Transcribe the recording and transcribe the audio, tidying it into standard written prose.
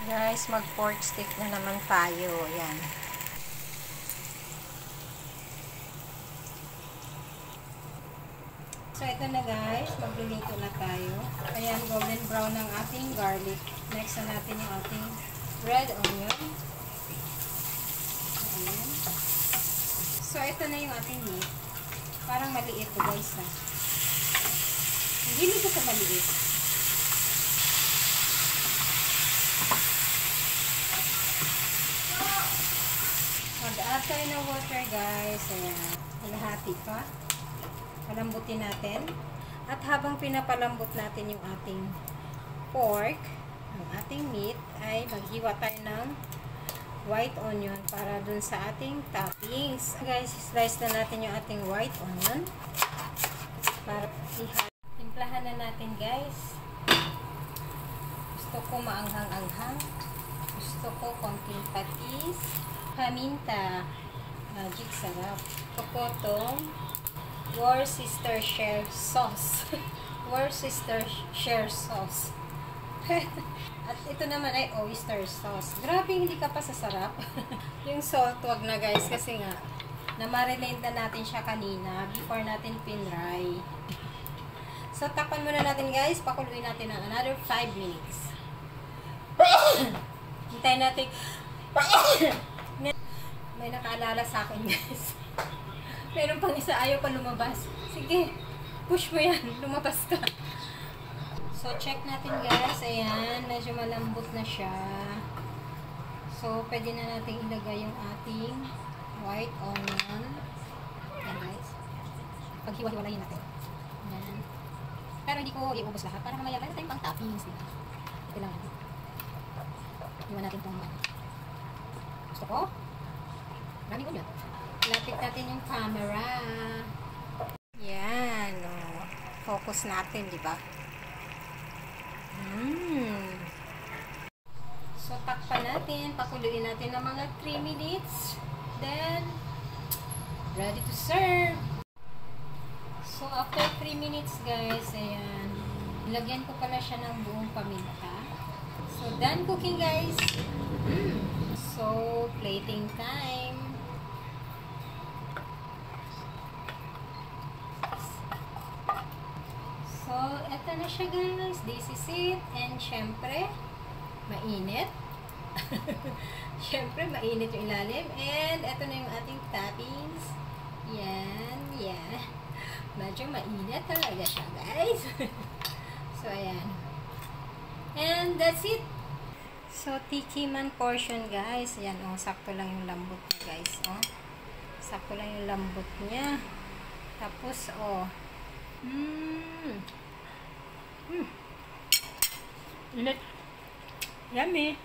Guys, mag pork stick na naman tayo. Yan. So, ito na guys. Magluluto na tayo. Ayan, golden brown ang ating garlic. Next na natin yung ating red onion. Ayan. So, ito na yung ating meat. Parang maliit to guys ha. Hindi nito sa maliit. Mag-add tayo ng water guys. Ayan. Kalahati pa. Palambutin natin. At habang pinapalambot natin yung ating pork, ang ating meat, ay maghiwa tayo ng white onion para dun sa ating toppings. Guys, slice na natin yung ating white onion. Para timplahan na natin guys. Gusto ko maanghang-anghang. Gusto ko konting patis. Paminta. Magic sarap. Kokotong. Worcestershire sauce. Worcestershire sauce. At ito naman ay oyster sauce. Grabe, hindi ka pa sasarap. Yung salt, wag na guys. Kasi nga, na-marinate na natin siya kanina before natin pinray. So, takpan muna natin guys. Pakuluin natin ng another 5 minutes. Hintayin natin. May nakaalala sa akin guys. Meron pang isa, ayaw pa lumabas. Sige, push mo yan. Lumabas ka. So, check natin guys. Ayan, medyo malambot na siya. So, pwede na natin ilagay yung ating white onion. Ayan guys. Paghiwa-hiwalayin natin. Ayan. Pero hindi ko iubos lahat. Para mamaya meron tayong pang toppings. Diba? Ito lang. Iwan natin itong gusto ko. Maraming ulit. Lapit natin yung camera. Yan. Oh. Focus natin, di ba? So, takpan natin. Pakuluin natin ng mga 3 minutes. Then, ready to serve. So, after 3 minutes, guys, ayan. Lagyan ko pala siya ng buong paminta. So, done cooking, guys. So, plating time. So, eto na siya guys. This is it. And syempre, mainit. Syempre, mainit yung ilalim. And eto na yung ating toppings. Yan. Yan. Medyo mainit talaga siya guys. So, ayan. And that's it. So, tikiman portion guys. Ayan, oh, sakto lang yung lambot niya guys. Oh. Sakto lang yung lambot niya. Tapos, oh. Init. Yummy.